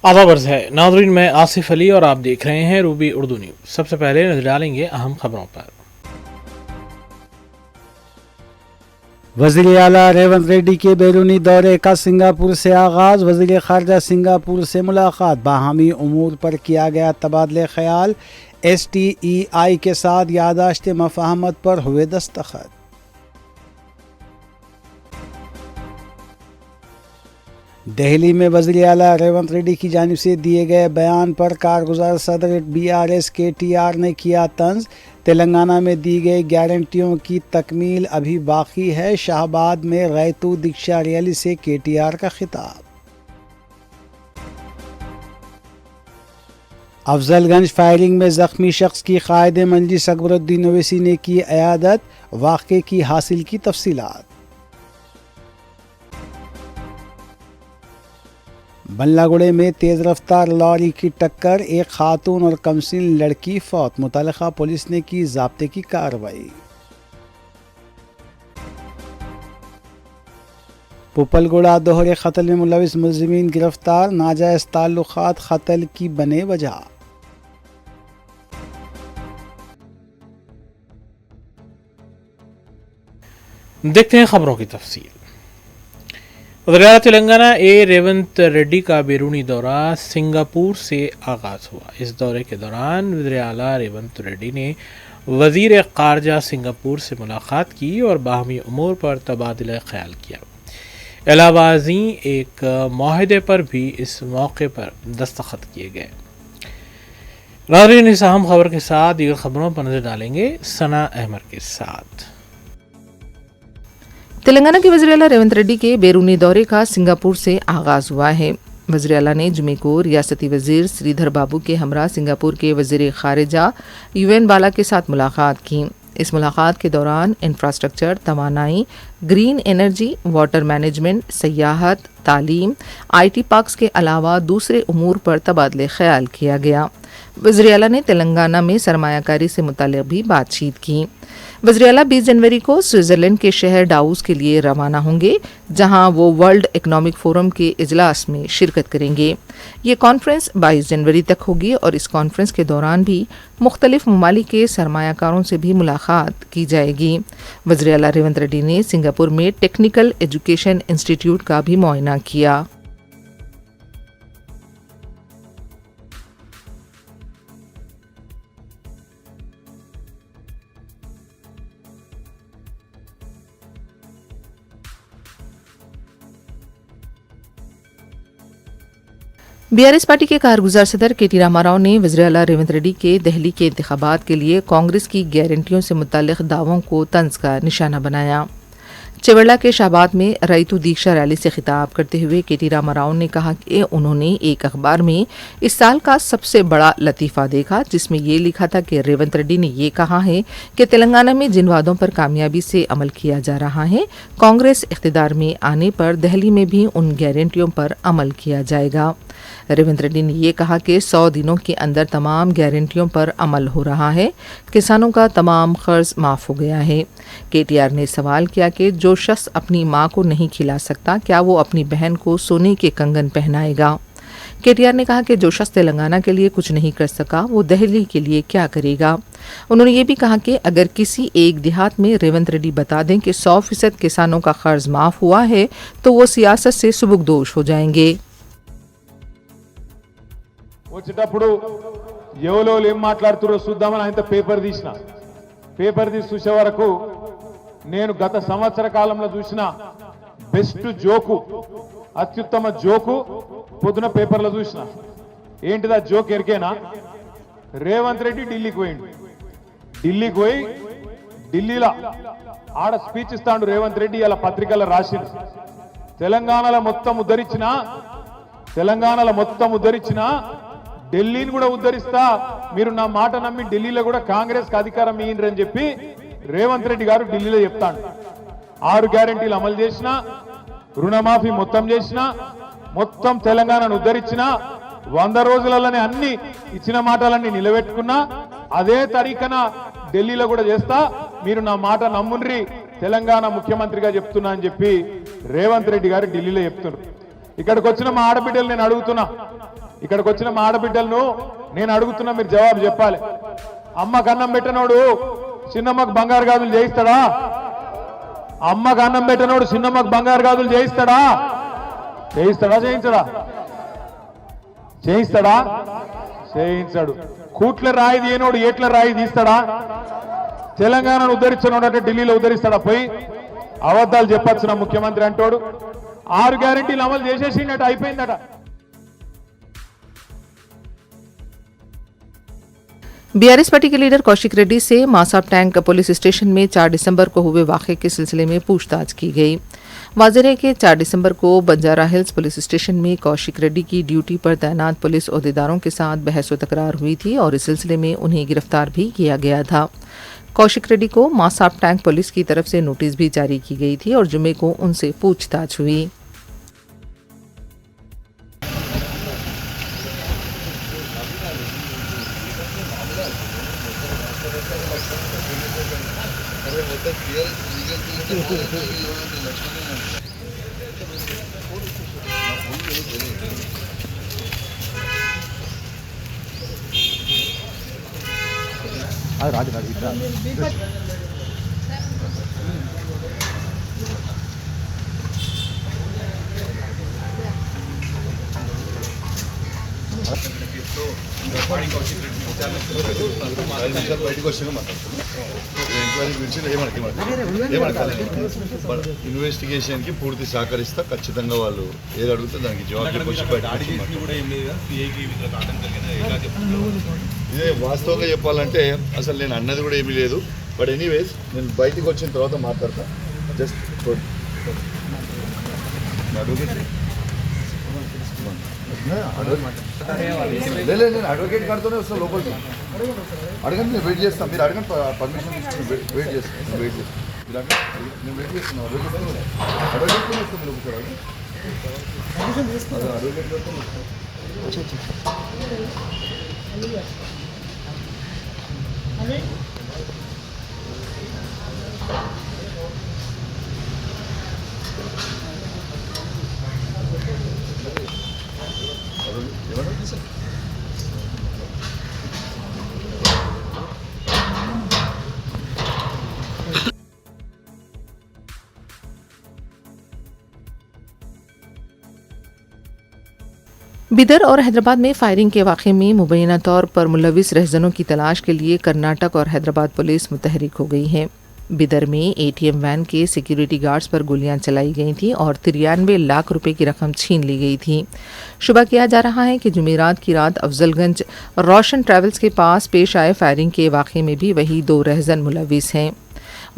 आदाब अर्ज़ है नाज़रीन, मैं आसिफ अली और आप देख रहे हैं रूबी उर्दू न्यूज़। सबसे पहले नजर डालेंगे अहम खबरों पर। वज़ीर आला रेवंत रेड्डी के बैरूनी दौरे का सिंगापुर से आगाज़। वज़ीर ख़ारजा सिंगापुर से मुलाकात, बाहमी उमूर पर किया गया तबादले ख़याल। STEI के साथ यादाश्त मफ़ाहमत पर हुए दस्तखत। दहली में वज़ीर आला रेवंत रेड्डी की जानिब से दिए गए बयान पर कारगुजार सदर BRS KTR ने किया तंज। तेलंगाना में दी गई गारंटियों की तकमील अभी बाकी है। शाहबाद में रैतू दीक्षा रैली से KTR का खिताब। अफजलगंज फायरिंग में जख्मी शख्स की कायद मजलिस अकबरुद्दीन ओवैसी ने की इयादत। वाक़े की हासिल की तफसीलात। बल्लागुड़े में तेज़ रफ्तार लॉरी की टक्कर, एक खातून और कमसिन लड़की फौत। मुतल्लिका पुलिस ने की ज़ाब्ते की कार्रवाई। पुपलगुड़ा दोहरे कत्ल में मुलविस मुलजिमीन गिरफ्तार। नाजायज़ ताल्लुकात कत्ल की बने वजह। देखते हैं खबरों की तफसील। वज़ीर तेलंगाना रेवंत रेड्डी का बैरूनी दौरा सिंगापुर से आगाज़ हुआ। इस दौरे के दौरान वज़ीर आला रेवंत रेड्डी ने वज़ीर ख़ारजा सिंगापुर से मुलाकात की और बाहमी उमूर पर तबादला ख़याल किया। अलावाज़ी एक माहदे पर भी इस मौके पर दस्तखत किए गए। नाज़रीन, इस अहम खबर के साथ दीगर खबरों पर नज़र डालेंगे सना अहमद के साथ। तेलंगाना के वज़ीर आला रेवंत रेड्डी के बैरूनी दौरे का सिंगापुर से आगाज़ हुआ है। वज़ीर आला ने जुमे को रियासती वज़ीर श्रीधर बाबू के हमरा सिंगापुर के वज़ीर ख़ारिजा UN बाला के साथ मुलाकात की। इस मुलाकात के दौरान इंफ्रास्ट्रक्चर, तवानाई, ग्रीन एनर्जी, वाटर मैनेजमेंट, सयाहत, तालीम, IT पार्क्स के अलावा दूसरे उमूर पर तबादले ख़याल किया गया। वज़ीर आला ने तेलंगाना में सरमायाकारी से मुताल्लिक़ भी बातचीत की। वज़ीर आला 20 जनवरी को स्विट्ज़रलैंड के शहर डावोस के लिए रवाना होंगे, जहां वो वर्ल्ड इकनॉमिक फोरम के इजलास में शिरकत करेंगे। ये कॉन्फ्रेंस 22 जनवरी तक होगी और इस कॉन्फ्रेंस के दौरान भी मुख्तलिफ ममालिक के सरमायाकारों से भी मुलाकात की जाएगी। वज़ीर आला रेवंत रेड्डी ने सिंगापुर में टेक्निकल एजुकेशन इंस्टीट्यूट का भी मुआयना किया। BRS पार्टी के कारगुजार सदर KT रामाराव ने वज़ीर आला रेवंत रेड्डी के दहली के इंतखाबात के लिए कांग्रेस की गारंटियों से मुताल्लिक़ दावों को तंज का निशाना बनाया। चेवड़ला के शाहबाद में रैतू दीक्षा रैली से खिताब करते हुए KT रामाराव ने कहा कि उन्होंने एक अखबार में इस साल का सबसे बड़ा लतीफ़ा देखा, जिसमें ये लिखा था कि रेवंत रेड्डी ने ये कहा है कि तेलंगाना में जिन वादों पर कामयाबी से अमल किया जा रहा है, कांग्रेस इख्तिदार में आने पर दहली में भी उन गारंटियों पर अमल किया जाएगा। रेवंत रेड्डी ने यह कहा कि 100 दिनों के अंदर तमाम गारंटियों पर अमल हो रहा है। किसानों का तमाम कर्ज माफ़ हो गया है। KTR ने सवाल किया कि जो शख्स अपनी मां को नहीं खिला सकता, क्या वो अपनी बहन को सोने के कंगन पहनाएगा? KTR ने कहा कि जो शख्स तेलंगाना के लिए कुछ नहीं कर सका, वो दहली के लिए क्या करेगा? उन्होंने ये भी कहा कि अगर किसी एक देहात में रेवंत रेड्डी बता दें कि 100% किसानों का कर्ज माफ़ हुआ है, तो वो सियासत से सुबुकदोश हो जाएंगे। వచ్చేటప్పుడు ఎవరో ఏం మాట్లాడుతారో చూద్దామని ఆయన పేపర్ తీసి చూసే వరకు నేను గత సంవత్సర కాలంలో చూసిన బెస్ట్ జోకు, అత్యుత్తమ జోకు పొద్దున పేపర్లో చూసిన. ఏంటిదా జోక్ ఎరికేనా? రేవంత్ రెడ్డి ఢిల్లీకి పోయి ఢిల్లీలో ఆడ స్పీచ్ ఇస్తాడు రేవంత్ రెడ్డి. ఇలా పత్రికల్లో రాసిండు, తెలంగాణలో మొత్తం ఉద్ధరించిన ఢిల్లీని కూడా ఉద్ధరిస్తా, మీరు నా మాట నమ్మి ఢిల్లీలో కూడా కాంగ్రెస్ కి అధికారం ఇయ్యండి చెప్పి రేవంత్ రెడ్డి గారు ఢిల్లీలో చెప్తాడు. 6 గ్యారెంటీలు అమలు చేసిన, రుణమాఫీ మొత్తం చేసిన, మొత్తం తెలంగాణను ఉద్ధరించిన, 100 రోజులలోనే అన్ని ఇచ్చిన మాటలన్నీ నిలబెట్టుకున్నా, అదే తరీఖన ఢిల్లీలో కూడా చేస్తా, మీరు నా మాట నమ్ముండ్రి, తెలంగాణ ముఖ్యమంత్రిగా చెప్తున్నా అని చెప్పి రేవంత్ రెడ్డి గారు ఢిల్లీలో చెప్తున్నారు. ఇక్కడికి వచ్చిన మా ఆడబిడ్డలు నేను అడుగుతున్నా, ఇక్కడికి వచ్చిన మా ఆడబిడ్డలను నేను అడుగుతున్నా, మీరు జవాబు చెప్పాలి. అమ్మకు అన్నం పెట్టనోడు చిన్నమ్మకు బంగారు గాజులు చేయిస్తాడా? అమ్మకు అన్నం పెట్టనోడు చిన్నమ్మకు బంగారు గాజులు చేయిస్తాడా? చేయిస్తాడా? చేయించడా? చేయిస్తాడా? చేయించాడు. కూట్ల రాయి తీయనోడు ఏట్ల రాయి తీస్తాడా? తెలంగాణను ఉద్ధరించనోడు అంటే ఢిల్లీలో ఉద్ధరిస్తాడా? పోయి అబద్ధాలు చెప్పచ్చు నా ముఖ్యమంత్రి అంటోడు. 6 గ్యారెంటీలు అమలు చేసేసిండట, అయిపోయిందట. बीआरएस पार्टी के लीडर कौशिक रेड्डी से मासाब टैंक पुलिस स्टेशन में 4 दिसंबर को हुए वाक़े के सिलसिले में पूछताछ की गई। वाज़ेह है कि 4 दिसंबर को बंजारा हिल्स पुलिस स्टेशन में कौशिक रेड्डी की ड्यूटी पर तैनात पुलिस ओहदेदारों के साथ बहस व तकरार हुई थी और इस सिलसिले में उन्हें गिरफ्तार भी किया गया था। कौशिक रेड्डी को मासाब टैंक पुलिस की तरफ से नोटिस भी जारी की गई थी और जुमे को उनसे पूछताछ हुई। బయటకు వచ్చిన ఎంక్వైరీ గురించి ఇన్వెస్టిగేషన్ కి పూర్తి సహకరిస్తా. ఖచ్చితంగా వాళ్ళు ఏది అడిగితే దానికి జవాబు ఇదే వాస్తవంగా చెప్పాలంటే అసలు నేను అన్నది కూడా ఏమీ లేదు. బట్ ఎనీవేస్ నేను బయటకు వచ్చిన తర్వాత మాట్లాడతా. జస్ట్ నేను అడ్వకేట్ గారితోనే వస్తాను లోపలికి. అడగండి, నేను వెయిట్ చేస్తాను. మీరు అడగండి, పర్మిషన్ తీసుకుని వెయిట్ చేస్తాను. నేను వెయిట్ చేస్తాను. నేను వెయిట్ చేస్తున్నాను. అడ్వకేట్ వస్తాను లోపల. అడ్వకేట్ గారితో बिदर और हैदराबाद में फायरिंग के वाक़े में मुबैना तौर पर मुलविस रहजनों की तलाश के लिए कर्नाटक और हैदराबाद पुलिस मुतहरिक हो गई है। बिदर में एटीएम वैन के सिक्योरिटी गार्ड्स पर गोलियां चलाई गई थीं और 93 लाख रुपए की रकम छीन ली गई थी। शुबा किया जा रहा है कि जुमेरात की रात अफजलगंज रोशन ट्रैवल्स के पास पेश आए फायरिंग के वाक़े में भी वही 2 रहजन मुलविस हैं।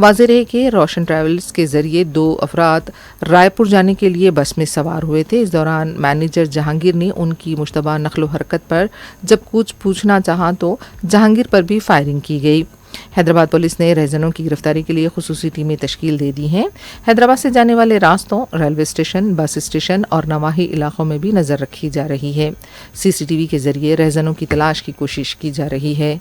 वाज़ेह है कि रोशन ट्रैवल्स के ज़रिए 2 अफराद रायपुर जाने के लिए बस में सवार हुए थे। इस दौरान मैनेजर जहांगीर ने उनकी मुश्तबा नकलो हरकत पर जब कुछ पूछना चाहा तो जहांगीर पर भी फायरिंग की गई। हैदराबाद पुलिस ने रहजनों की गिरफ्तारी के लिए खुसूसी टीमें तश्कील दे दी हैं। हैदराबाद से जाने वाले रास्तों, रेलवे स्टेशन, बस स्टेशन और नवाही इलाकों में भी नज़र रखी जा रही है। CCTV के ज़रिए रहजनों की तलाश की कोशिश की जा रही है।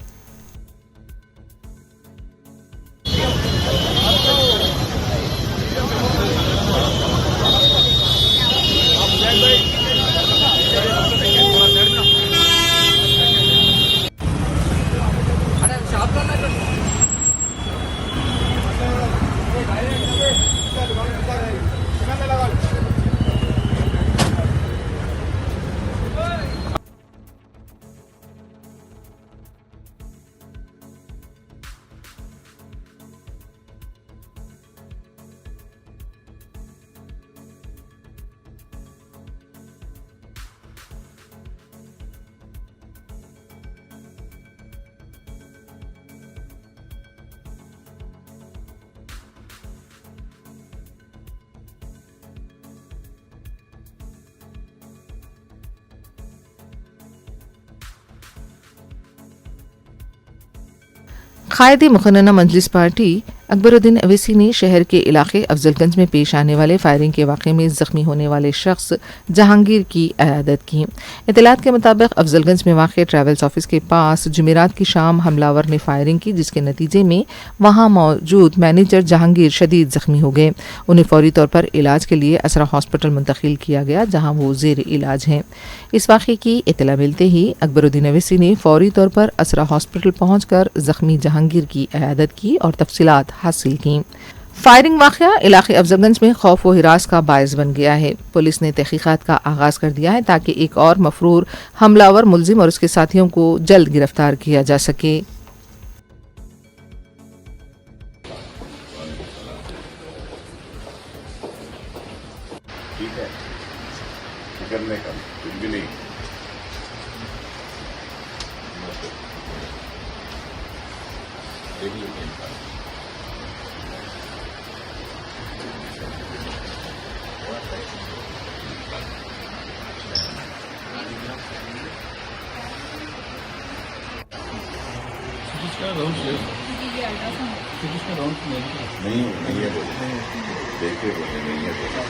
कायदे मुखन्ना मजलिस पार्टी अकबरुद्दीन अवैसी ने शहर के इलाके अफजलगंज में पेश आने वाले फायरिंग के वाक़े में ज़ख्मी होने वाले शख्स जहांगीर की अयादत की। इत्तलात के मुताबिक अफजलगंज में वाक़ ट्रैवल्स ऑफिस के पास जुमेरात की शाम हमलावर ने फायरिंग की, जिसके नतीजे में वहां मौजूद मैनेजर जहांगीर शदीद ज़ख्मी हो गए। उन्हें फौरी तौर पर इलाज के लिए असरा हॉस्पिटल मुंतकिल किया गया, जहाँ वो ज़ेर इलाज हैं। इस वाक़े की इत्तला मिलते ही अकबरुद्दीन अवैसी ने फौरी तौर पर असरा हॉस्पिटल पहुंचकर ज़ख्मी जहांगीर की अयादत की और तफसीलात हासिल की। फायरिंग वाक़या इलाके अफजलगंज में खौफ व हिरास का बायस बन गया है। पुलिस ने तहकीकात का आगाज़ कर दिया है ताकि एक और मफरूर हमलावर मुलजिम और उसके साथियों को जल्द गिरफ्तार किया जा सके। करने का कुछ भी नहीं। नहीं है बोले, देखे बोले नहीं है बोले।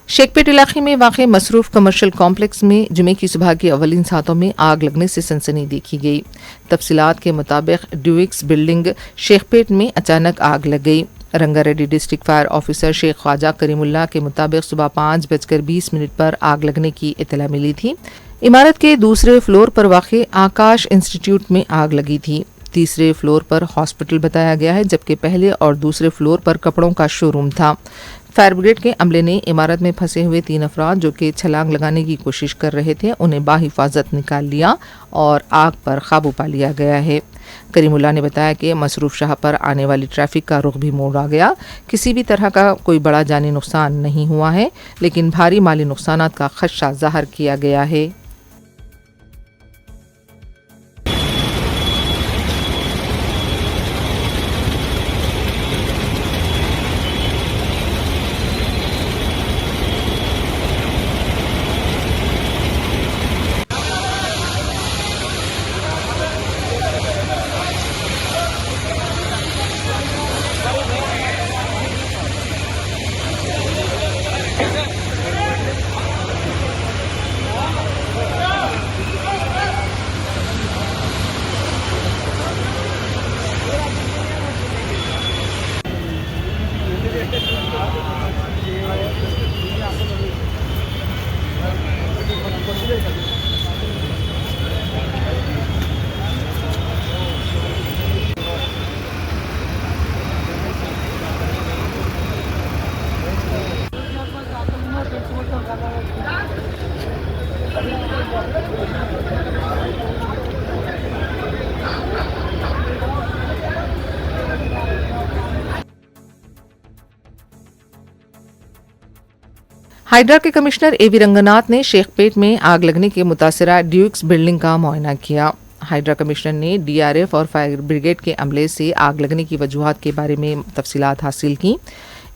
शेखपेट इलाके में वाक़े मसरूफ कमर्शियल कॉम्प्लेक्स में जुमे की सुबह के अवलिन सातों में आग लगने से सनसनी देखी गई। तफसीलात के मुताबिक ड्यूक्स बिल्डिंग शेखपेट में अचानक आग लग गई। Rangareddy district fire officer Shaikh Khwaja Karimullah के मुताबिक सुबह 5:20 पर आग लगने की इत्तला मिली थी। इमारत के दूसरे फ्लोर पर वाक़े आकाश इंस्टीट्यूट में आग लगी थी। तीसरे फ्लोर पर हॉस्पिटल बताया गया है, जबकि पहले और दूसरे फ्लोर पर कपड़ों का शोरूम था। फायर ब्रिगेड के अमले ने इमारत में फंसे हुए 3 अफराद जो कि छलांग लगाने की कोशिश कर रहे थे, उन्हें बाहिफाजत निकाल लिया और आग पर काबू पा लिया गया है। करीमुल्लाह ने बताया कि मसरूफ शाह पर आने वाली ट्रैफिक का रुख भी मोड़ा गया। किसी भी तरह का कोई बड़ा जानी नुकसान नहीं हुआ है, लेकिन भारी माली नुकसानात का खदशा ज़ाहिर किया गया है। हाइड्रा के कमिश्नर एवी रंगनाथ ने शेखपेट में आग लगने के मुतासरा ड्यूक्स बिल्डिंग का मुआयना किया। हाइड्रा कमिश्नर ने डीआरएफ और फायर ब्रिगेड के अमले से आग लगने की वजूहात के बारे में तफसीलात हासिल की।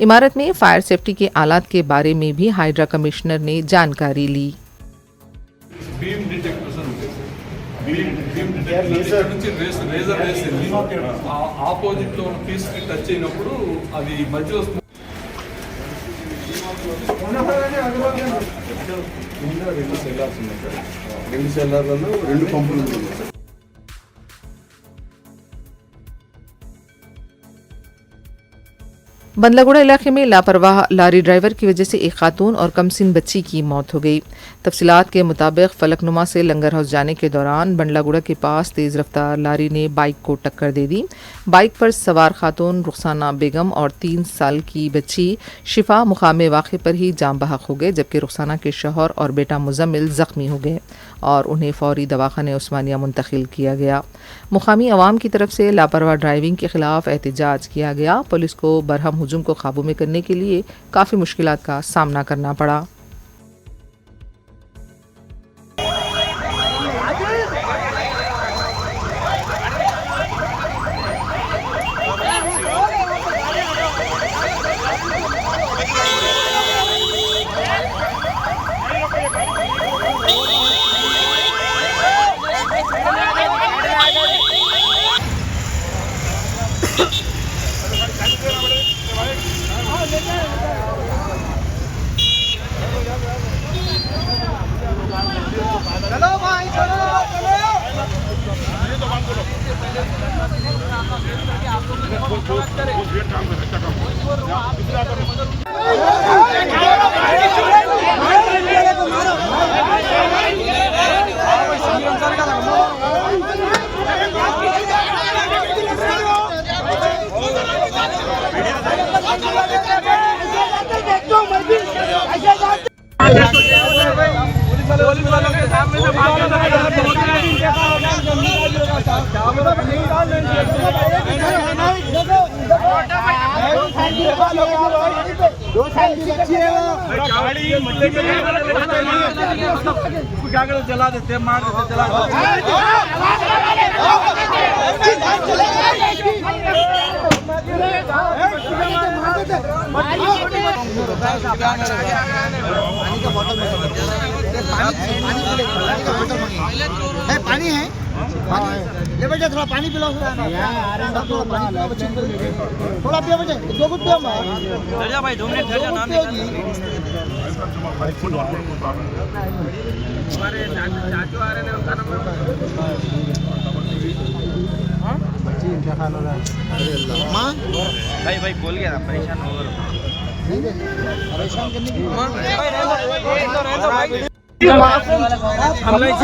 इमारत में फायर सेफ्टी के आलात के बारे में भी हाइड्रा कमिश्नर ने जानकारी ली। ఆపోజిట్ లో ఉన్న పీస్ కి టచ్ అయినప్పుడు అది మధ్యలో రెండు సెల్లార్లలో 2 పంపులు ఉన్నాయి. बंदलागुड़ा इलाके में लापरवाह लारी ड्राइवर की वजह से एक खातून और कमसिन बच्ची की मौत हो गई। तफसीलात के मुताबिक फलकनुमा से लंगर हाउस जाने के दौरान बंदलागुड़ा के पास तेज़ रफ्तार लारी ने बाइक को टक्कर दे दी। बाइक पर सवार खातून रुखसाना बेगम और 3 साल की बच्ची शिफा मुकामे वाक़े पर ही जाम बहक हो गए, जबकि रुखसाना के शौहर और बेटा मुजम्मिल ज़ख्मी हो गए और उन्हें फौरी दवाखाने उस्मानिया मुंतकिल किया गया। मुकामी अवाम की तरफ से लापरवाह ड्राइविंग के खिलाफ एहतजाज किया गया। पुलिस को बरहम हुजूम को काबू में करने के लिए काफ़ी मुश्किलात का सामना करना पड़ा। जला देते मार देते पानी है ले बेटा थोड़ा पानी पिलाओ थोड़ा पियो बेटे 2 घुट पियो ठहर जा भाई 2 मिनट ठहर जा नाम हमारे चाचू आ रहे हैं उनका नंबर बच्ची इंतकाल हो रहा है। अरे अल्लाह मां भाई बोल गया था परेशान हो गए परेशान करने की भाई हम नहीं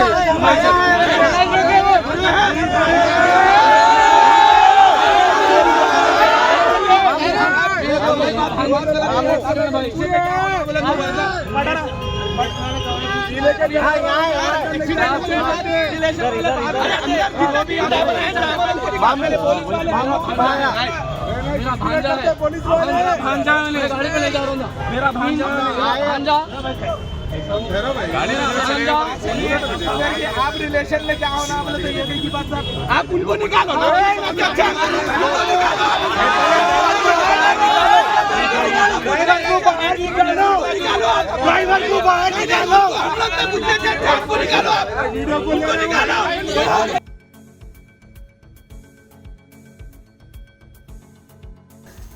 मेरा भांजा आप रिलेशन में क्या होना बोले तो ये की बात आप उनको निकालो ड्राइवर को बाहर निकालो।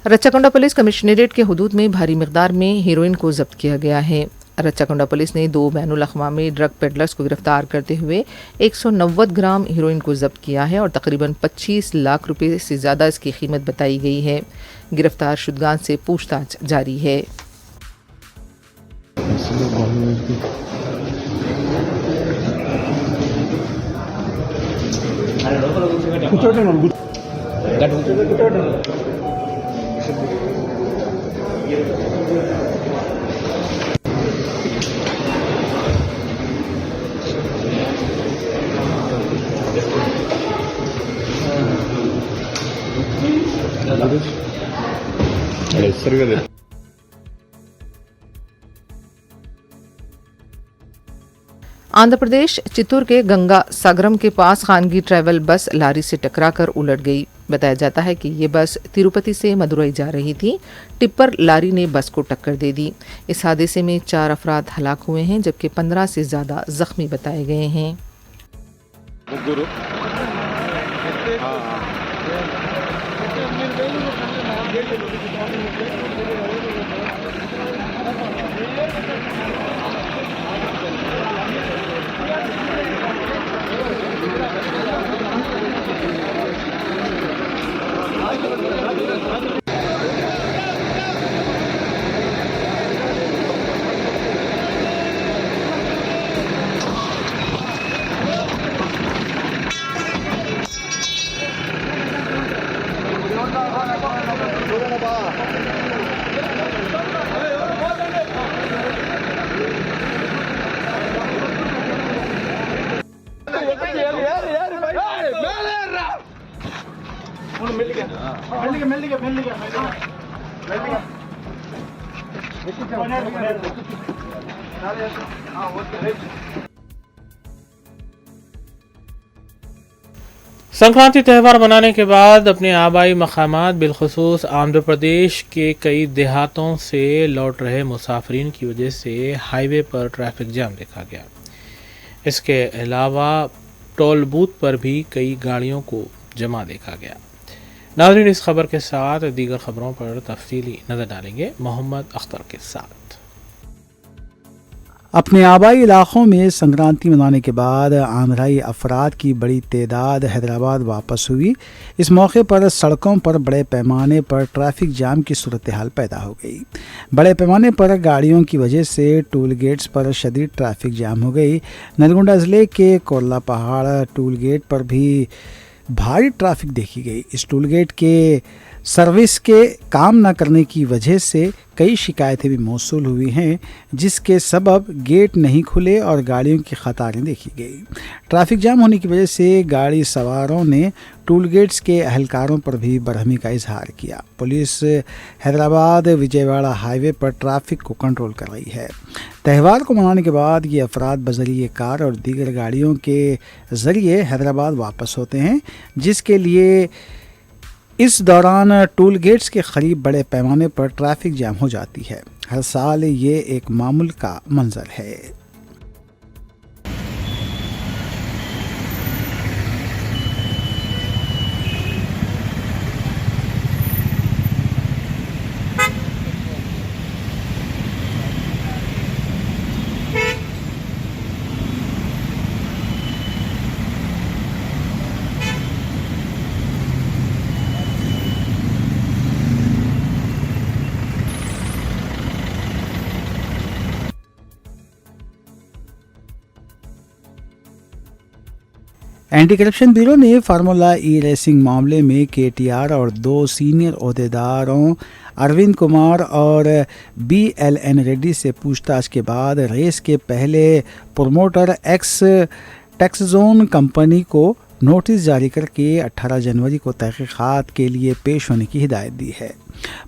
रच्चाकुंडा पुलिस कमिश्नरेट के हुदूद में भारी मिकदार में हीरोइन को जब्त किया गया है। रच्चाकुंडा पुलिस ने 2 बैनुल अक़वामी ड्रग पेडलर्स को गिरफ्तार करते हुए 190 ग्राम हीरोइन को जब्त किया है और तकरीबन 25 लाख रुपए से ज़्यादा इसकी कीमत बताई गई है। गिरफ्तार शुदगान से पूछताछ जारी है। आंध्र प्रदेश चित्तूर के गंगा सागरम के पास खानगी ट्रैवल बस लारी से टकराकर उलट गई। बताया जाता है कि ये बस तिरुपति से मदुरई जा रही थी। टिप्पर लारी ने बस को टक्कर दे दी। इस हादसे में 4 अफराद हलाक हुए हैं, जबकि 15 से ज़्यादा जख्मी बताए गए हैं। संक्रांति त्यौहार मनाने के बाद अपने आबाई मकामात बिलखुसूस आंध्र प्रदेश के कई देहातों से लौट रहे मुसाफिरीन की वजह से हाईवे पर ट्रैफिक जाम देखा गया। इसके अलावा टोल बूथ पर भी कई गाड़ियों को जमा देखा गया। नाज़रीन, इस खबर के साथ दीगर खबरों पर तफसीली नज़र डालेंगे मोहम्मद अख्तर के साथ। अपने आबाई इलाकों में संक्रांति मनाने के बाद आंध्राई अफराद की बड़ी तादाद हैदराबाद वापस हुई। इस मौके पर सड़कों पर बड़े पैमाने पर ट्रैफिक जाम की सूरत हाल पैदा हो गई। बड़े पैमाने पर गाड़ियों की वजह से टोल गेट्स पर शदीद ट्रैफिक जाम हो गई। नलगोंडा ज़िले के कोरला पहाड़ टोल गेट पर भी भारी ट्रैफिक देखी गई। इस टोल गेट के सर्विस के काम न करने की वजह से कई शिकायतें भी मौसूल हुई हैं, जिसके सबब गेट नहीं खुले और गाड़ियों की कतारें देखी गई। ट्रैफिक जाम होने की वजह से गाड़ी सवारों ने टोल गेट्स के अहलकारों पर भी बरहमी का इजहार किया। पुलिस हैदराबाद विजयवाड़ा हाईवे पर ट्रैफिक को कंट्रोल कर रही है। त्यौहार को मनाने के बाद ये अफराद बजरिए कार और दीगर गाड़ियों के ज़रिए हैदराबाद वापस होते हैं, जिसके लिए इस दौरान टोल गेट्स के करीब बड़े पैमाने पर ट्रैफिक जाम हो जाती है। हर साल ये एक मामूल का मंजर है। एंटी करप्शन ब्यूरो ने फार्मूला ई रेसिंग मामले में केटीआर और 2 सीनियर ओहदेदारों अरविंद कुमार और BLN रेड्डी से पूछताछ के बाद रेस के पहले प्रोमोटर एक्स टैक्सजोन कंपनी को नोटिस जारी करके 18 जनवरी को तहकीकात के लिए पेश होने की हिदायत दी है।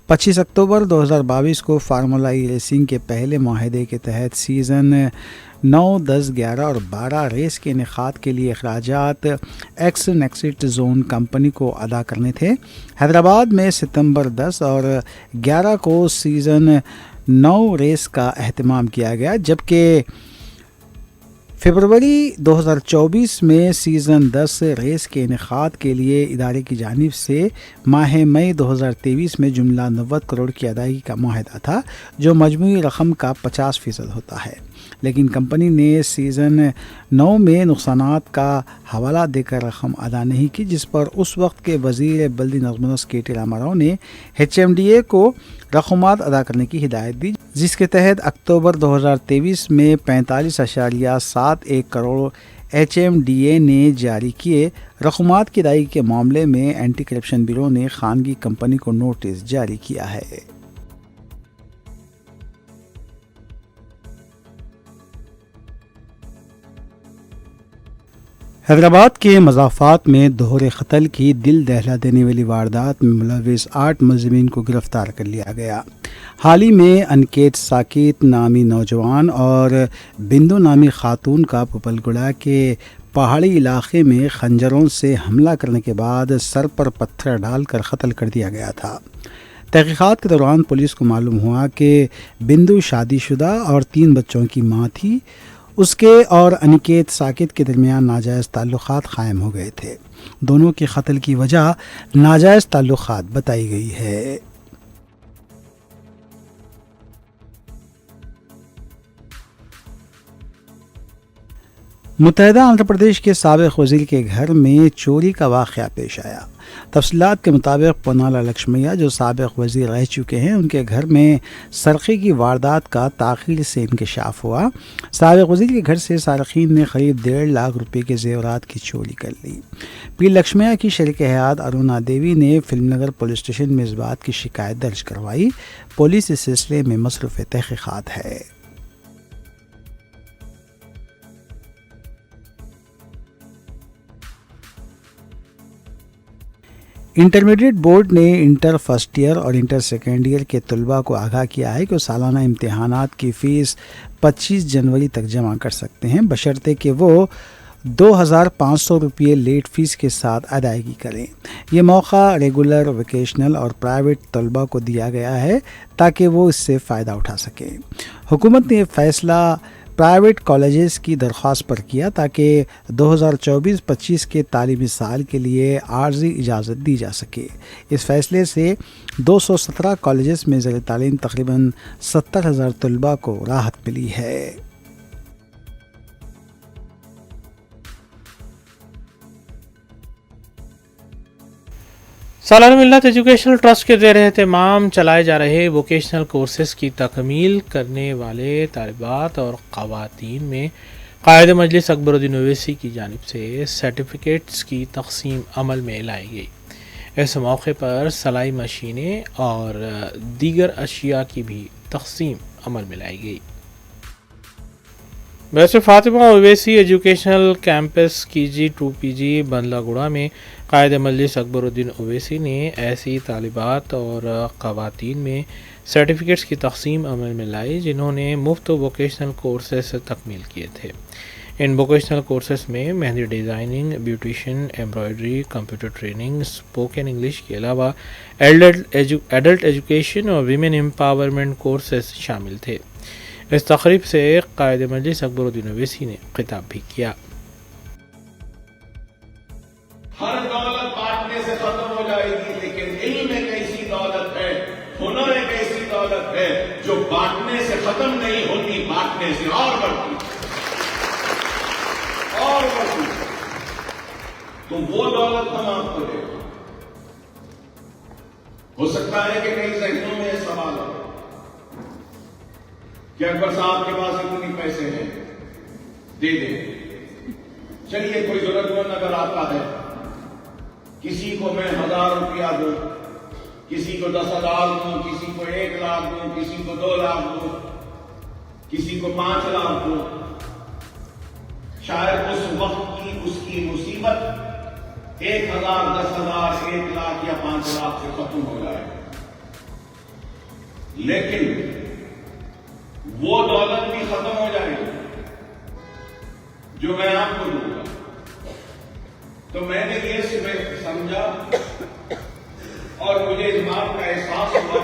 25 अक्टूबर 2022 को फार्मूला ई रेसिंग के पहले माहदे के तहत सीज़न 9, 10, 11 और 12 रेस के इनेकाद के लिए अखराजात एक्स नेक्सिट जोन कंपनी को अदा करने थे। हैदराबाद में सितंबर 10 और 11 को सीज़न 9 रेस का अहतमाम किया गया, जबकि फरवरी 2024 में सीज़न 10 रेस के इनेकाद के लिए इदारे की जानिब से माह मई 2023 में जुमला 90 करोड़ की अदायगी का मुआहदा था, जो मजमूई रकम का 50% होता है। लेकिन कंपनी ने सीज़न 9 में नुकसानात का हवाला देकर रकम अदा नहीं की, जिस पर उस वक्त के वज़ीर बल्दी नज़्म KT रामाराव ने HMDA को रकमात अदा करने की हिदायत दी, जिसके तहत अक्टूबर 2023 में 45.71 करोड़ HMDA ने जारी किए। रकमात की अदायगी के मामले में एंटी करप्शन ब्यूरो ने खानगी कंपनी को नोटिस जारी किया है। हैदराबाद के मज़ाफ़ात में दोहरे कत्ल की दिल दहला देने वाली वारदात में मुलविस 8 मुलज़िमीन को गिरफ़्तार कर लिया गया। हाल ही में अनिकेत साकित नामी नौजवान और बिंदु नामी खातून का पुपलगुड़ा के पहाड़ी इलाके में खंजरों से हमला करने के बाद सर पर पत्थर डालकर कत्ल कर दिया गया था। तहकीकात के दौरान पुलिस को मालूम हुआ कि बिंदु शादीशुदा और 3 बच्चों की मां थी। उसके और अनिकेत साकित के दरमियान नाजायज़ ताल्लुक़ात क़ायम हो गए थे। दोनों के कत्ल की वजह नाजायज़ ताल्लुक़ात बताई गई है। मुत्तहिदा आंध्र प्रदेश के साबिक़ वज़ीर के घर में चोरी का वाक़या पेश आया। तफसीलात के मुताबिक पोनाला लक्ष्मैया, जो साबिक़ वज़ीर रह चुके हैं, उनके घर में सरक़े की वारदात का ताख़ीर से इंकशाफ हुआ। साबिक़ वज़ीर के घर से सारक़ीन ने करीब 1.5 लाख रुपए के ज़ेवरात की चोरी कर ली। पीर लक्ष्मैया की शरीक हयात अरुणा देवी ने फिल्मनगर पुलिस स्टेशन में इस बात की शिकायत दर्ज करवाई। पुलिस इस सिलसिले में मसरूफ़ तहक़ीक़ात है। इंटरमीडिएट बोर्ड ने इंटर फर्स्ट ईयर और इंटर सेकेंड ईयर के तलबा को आगाह किया है कि वो सालाना इम्तिहानात की फ़ीस 25 जनवरी तक जमा कर सकते हैं, बशर्ते कि वो 2,500 रुपये लेट फ़ीस के साथ अदायगी करें। ये मौका रेगुलर, वोकेशनल और प्राइवेट तलबा को दिया गया है ताकि वो इससे फ़ायदा उठा सकें। हुकूमत ने यह फ़ैसला प्राइवेट कॉलेजेस की दरख्वास्त पर किया ताकि 2024-25 के तालीमी साल के लिए आर्जी इजाज़त दी जा सके। इस फ़ैसले से 217 कॉलेजेस में ज़र तालीम तकरीबन 70,000 तलबा को राहत मिली है। सालाना मिल्लत एजुकेशनल ट्रस्ट के ज़ेर एहतमाम चलाए जा रहे वोकेशनल कोर्सेज़ की तकमील करने वाले तालिबात और ख़वातीन में कायद मजलिस अकबरुद्दीन ओवैसी की जानिब से सर्टिफिकेट्स की तक़सीम अमल में लाई गई। इस मौके पर सलाई मशीनें और दीगर अशिया की भी तक़सीम अमल में लाई गई। वैसे Fatima Owaisi educational campus KG 2PG Bandlaguda में कायद मजलिस अकबरुद्दीन ओवैसी ने ऐसी तालिबात और ख़वातीन में सर्टिफिकेट्स की तक़सीम अमल में लाई जिन्होंने मुफ्त वोकेशनल कोर्सेस तकमील किए थे। इन वोकेशनल कोर्सेस में mehndi designing, beautician, embroidery, computer training, spoken English के अलावा एडल्ट एजुकेशन और वीमेन एम्पावरमेंट कोर्सेस शामिल थे। इस तकरीब से कायद मजलिस अकबरुद्दीन ओवैसी ने खिताब भी किया। हर दौलत बांटने से खत्म हो जाएगी, लेकिन इल्म एक ऐसी दौलत है, हुनर एक ऐसी दौलत है जो बांटने से खत्म नहीं होती, बांटने से और बढ़ती और बढ़ती। तो वो दौलत हम आपको दे। हो सकता है कि कई जहनों में सवाल हो कि अकबर साहब के पास इतने पैसे हैं, दे दें। चलिए, कोई जरूरतमंद अगर आता है, किसी को मैं 1,000 रुपया दूं, किसी को 10,000 दूं, किसी को 1 लाख दूं, किसी को 2 लाख दूं, किसी को 5 लाख दूं, शायद उस वक्त की उसकी मुसीबत 1,000, 10,000, 1 लाख या 5 लाख से खत्म हो जाए। लेकिन वो दौलत भी खत्म हो जाएगी जो मैं आपको दूंगा। तो मैंने ये समझा और मुझे इस बात का एहसास हुआ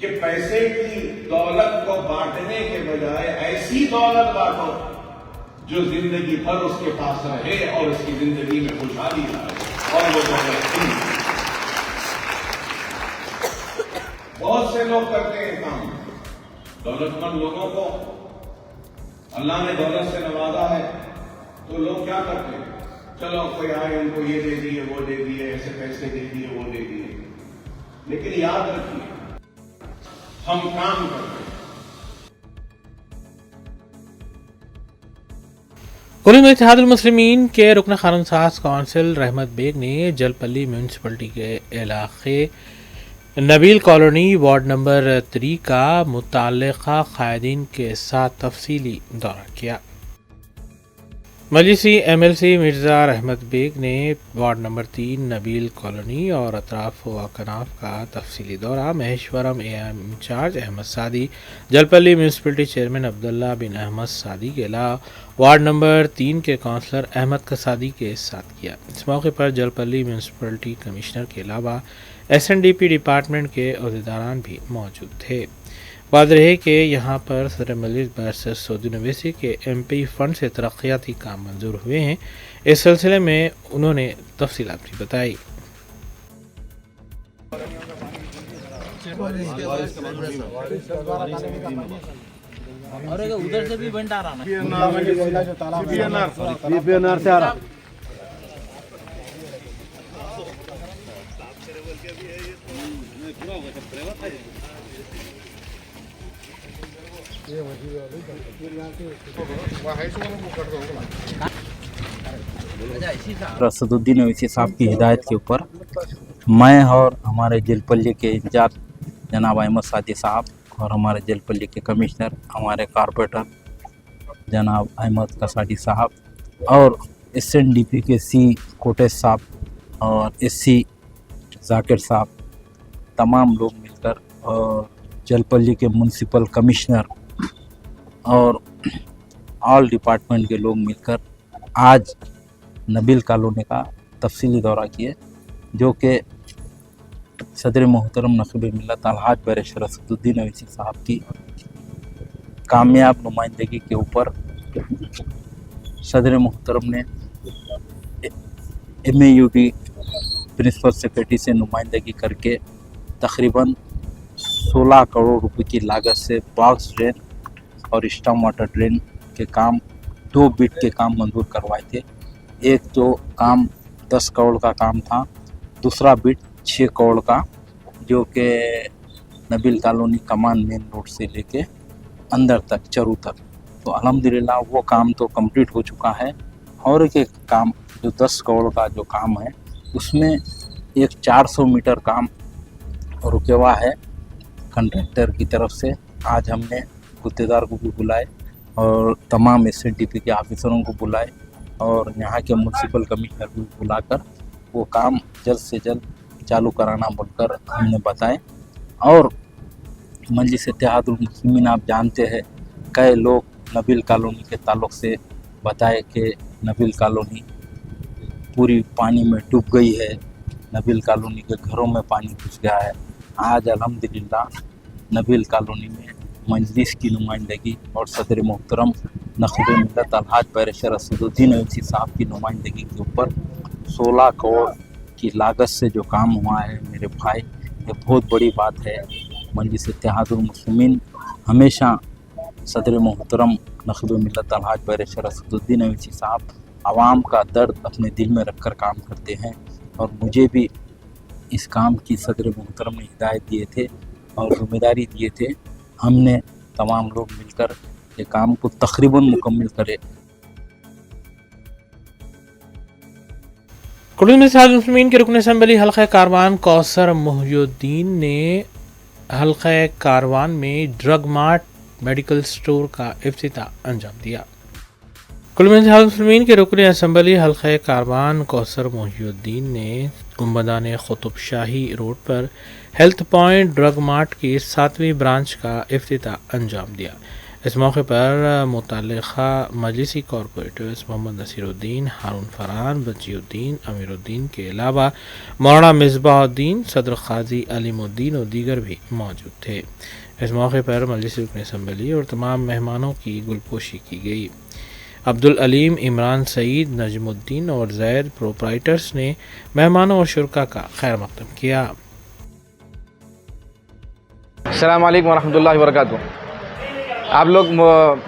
कि पैसे की दौलत को बांटने के बजाय ऐसी दौलत बांटो जो जिंदगी भर उसके पास रहे और उसकी जिंदगी में खुशहाली लाए। और वो दौलत बहुत से लोग करते हैं काम। दौलतमंद लोगों को अल्लाह ने दौलत से नवाजा है तो लोग क्या करते हैं, चलो कोई आए उनको ये दे दिए, वो दे दिए, ऐसे पैसे दे दिए, वो दे दिए। लेकिन याद रखिए, हम काम करते हैं। कुल इत्तेहादुल मुस्लिमीन के रुकन खानम साज कौंसिल रहमत बेग ने जलपल्ली म्यूनसिपलिटी के इलाके नबील कॉलोनी वार्ड नंबर 3 का मुताल्लिका कायदीन के साथ तफसीली दौरा किया। मजलिसी MLC मिर्ज़ा रहमत बेग ने वार्ड नंबर 3 नबील कॉलोनी और अतराफ व कनाफ का तफसीली दौरा महेश्वरम AM इंचार्ज अहमद सादी, जलपल्ली म्यूनसिपलिटी चेयरमैन अब्दुल्ला बिन अहमद सादी के अलावा वार्ड नंबर 3 के काउंसलर अहमद कसादी के साथ किया। इस मौके पर जलपल्ली म्यूनसिपलिटी कमिश्नर के अलावा SNDP डिपार्टमेंट के अहदेदारान भी मौजूद थे। वाज़ेह रहे कि यहाँ पर सदर मजलिस बैरिस्टर सऊदी ओवैसी के MP फंड से तरक्याती काम मंजूर हुए हैं। इस सिलसिले में उन्होंने तफसीलात भी बताई। और उधर से भी बंट आ रहा ना, असदुद्दीन ओवैसी साहब की हिदायत के ऊपर मैं और हमारे जलपल्ली के इंचार्ज जनाब अहमद सादी साहब और हमारे जलपल्ली के कमिश्नर, हमारे कारपोरेटर जनाब अहमद कसादी साहब और SNDP के सी कोटेश साहब और SC जाकिर साहब तमाम लोग मिलकर और जलपल्ली के म्यूनसिपल कमिश्नर और ऑल डिपार्टमेंट के लोग मिलकर आज नबील कॉलोनी का तफसीली दौरा किए, जो कि सदर मोहतरम नक़ीब मिल्लत अलहाज बैरिस्टर असदुद्दीन अवैसी साहब की कामयाब नुमाइंदगी के ऊपर सदर मोहतरम ने MAUD प्रिंसिपल सेक्रेटरी से नुमाइंदगी करके तकरीबन 16 करोड़ रुपए की लागत से बॉक्स ड्रेन और स्टॉर्म वाटर ड्रेन के काम 2 बिट के काम मंजूर करवाए थे। एक तो काम 10 करोड़ का काम था, दूसरा बिट 6 करोड़ का, जो कि नबील कॉलोनी कमान मेन रोड से लेके अंदर तक चरू तक। तो अल्हम्दुलिल्लाह वो काम तो कंप्लीट हो चुका है। और एक काम जो 10 करोड़ का जो काम है उसमें एक 400 मीटर काम रुके हुआ है कंट्रैक्टर की तरफ से। आज हमने गुत्तेदार को भी बुलाए और तमाम SNDP के ऑफिसरों को बुलाए और यहाँ के म्यूनसिपल कमिश्नर को बुलाकर वो काम जल्द से जल्द चालू कराना बोलकर हमने बताए। और मजलिस इत्तेहादुल मुस्लिमीन आप जानते हैं, कई लोग नबील कॉलोनी के ताल्लुक़ से बताए कि नबील कॉलोनी पूरी पानी में डूब गई है, नबील कॉलोनी के घरों में पानी घुस गया है। आज अल्हम्दुलिल्लाह नबील कॉलोनी में मजलिस की नुमाइंदगी और सदर मोहतरम नक़ीब मिल्लत अलहाज बैरिस्टर असदुद्दीन अवैसी साहब की नुमाइंदगी के ऊपर 16 करोड़ की लागत से जो काम हुआ है मेरे भाई, ये बहुत बड़ी बात है। मजलिस इत्तेहादुल मुस्लिमीन हमेशा सदर मोहतरम नक़ीब मिल्लत अलहाज बैरिस्टर असदुद्दीन अवैसी साहब आवाम का दर्द अपने दिल में रख कर काम करते हैं और मुझे भी इस काम की सदर मोहतरम ने हिदायत दिए थे और ज़िम्मेदारी दिए थे। हमने तमाम लोग मिलकर ये काम को तकरीबन मुकम्मल करे। कुल्लू मुस्लिमीन के रुकन असम्बली हल्का कारवान कौसर मोहिउद्दीन ने हल्का कारवान में ड्रग मार्ट मेडिकल स्टोर का इफ्तिताह अंजाम दिया। कुल्लू मुस्लिमीन के रुकन असम्बली हल्का कारवान कौसर मोहिउद्दीन ने गुंबदान क़ुतुब शाही रोड पर हेल्थ पॉइंट ड्रग मार्ट की 7वीं ब्रांच का इफ्तिताह अंजाम दिया। इस मौके पर मुतल्लिक़ा मजलिसी कॉरपोरेटर्स मोहम्मद नसीरुद्दीन, हारून फरहान, बजीउद्दीन, अमीरुद्दीन के अलावा मौलाना मिसबाहुद्दीन, सदर क़ाज़ी अलीमुद्दीन और दीगर भी मौजूद थे। इस मौके पर मजलिसी रुकन असम्बली और तमाम मेहमानों की गुलपोशी की गई। अब्दुल अलीम, इमरान सईद, नजमुद्दीन और जैद प्रोप्राइटर्स ने मेहमानों और शुरका का खैर मक़दम किया। अस्सलाम वालेकुम वरहमतुल्लाहि वबरकातुहू। आप लोग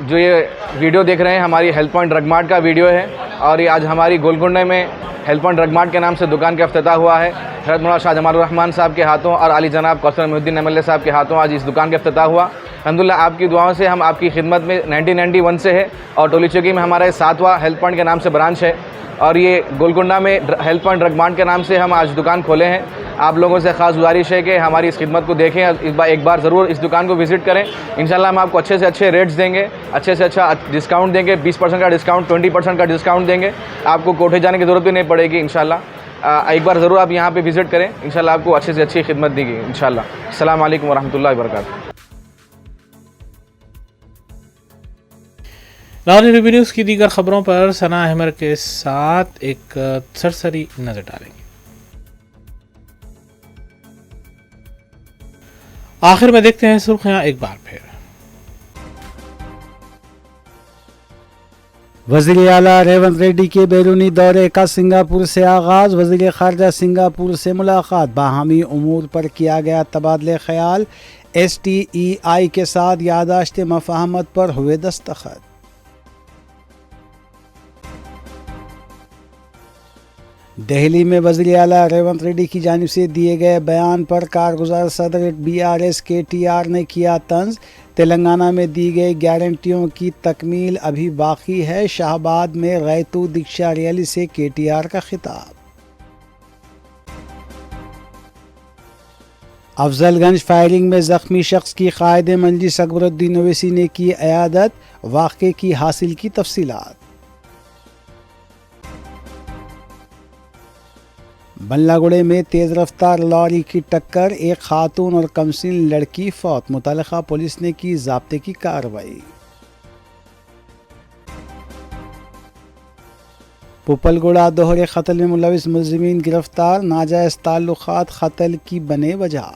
जो ये वीडियो देख रहे हैं हमारी हेल्थ पॉइंट ड्रग मार्ट का वीडियो है और ये आज हमारी गोलकुंडे में हेल्थ पॉइंट ड्रग मार्ट के नाम से दुकान का इफ्तिताह हुआ है। हज़रत मौलाना शाह जमाल रहमान साहब के हाथों और अली जनाब कौसर मोहिउद्दीन MLA साहब के हाथों आज इस दुकान का इफ्तिताह हुआ। अल्हम्दुलिल्लाह आपकी दुआओं से हम आपकी खिदमत में 1991 से है और टोली चौकी में हमारा 7वां हेल्थ पॉइंट के नाम से ब्रांच है और ये गोलकुंडा में हेल्थ पॉइंट ड्रग मार्ट के नाम से हम आज दुकान खोले हैं। आप लोगों से ख़ास गुजारिश है कि हमारी इस खिदमत को देखें, एक बार ज़रूर इस दुकान को विज़िट करें। इंशाल्लाह हम आपको अच्छे से अच्छे रेट्स देंगे, अच्छे से अच्छा डिस्काउंट देंगे, 20% का डिस्काउंट, 20% का डिस्काउंट देंगे। आपको कोठे जाने की ज़रूरत भी नहीं पड़ेगी इंशाल्लाह। एक बार ज़रूर आप यहाँ पे विज़िट करें, इंशाल्लाह आपको अच्छे से अच्छी खिदमत देगी इंशाल्लाह। अस्सलाम वालेकुम वरहमतुल्लाहि वबरकातुहू। नाज़रीन, रिव्यू न्यूज़ की दीगर खबरों पर सना अहमद के साथ एक सरसरी नज़र डालेंगे। आखिर में देखते हैं सुर्खियां एक बार फिर। वज़ीर आला रेवंत रेड्डी के बैरूनी दौरे का सिंगापुर से आगाज़। वज़ीर ख़ारजा सिंगापुर से मुलाकात, बाहमी उमूर पर किया गया तबादले ख्याल। STEI के साथ यादाश्त मफ़ाहमत पर हुए दस्तखत। दिल्ली में वज़ीर आला रेवंत रेड्डी की जानिब से दिए गए बयान पर कारगुजार सदर BRS KTR ने किया तंज। तेलंगाना में दी गई गारंटियों की तकमील अभी बाकी है। शाहबाद में रैतू दीक्षा रैली से KTR का खिताब। अफजलगंज फायरिंग में ज़ख्मी शख्स की कायद मजलिस अकबरुद्दीन ओवैसी ने की इयादत। वाक़े की हासिल की तफसीलात। बल्लागुड़े में तेज़ रफ्तार लॉरी की टक्कर, एक खातून और कमसीन लड़की फौत, मुतल्लिका पुलिस ने की ज़ाब्ते की कार्रवाई। पुपलगुड़ा दोहरे कत्ल में मुलविस मुलजिमीन गिरफ्तार, नाजायज़ ताल्लुकात कत्ल की बने वजह।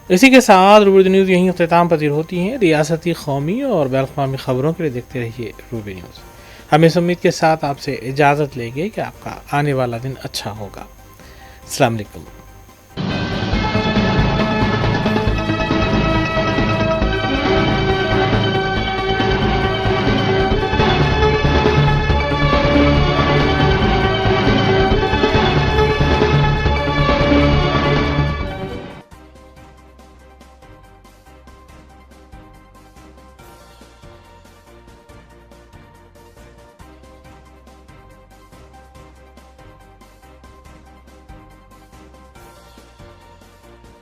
इसी के साथ रूबी न्यूज़ यहीं अख्ताम पजीर होती हैं। रियासती, कौमी और बैनुल-अक़वामी खबरों के लिए देखते रहिए रूबी न्यूज़। हम इस उम्मीद के साथ आपसे इजाज़त लेंगे कि आपका आने वाला दिन अच्छा होगा। अस्सलाम वालेकुम।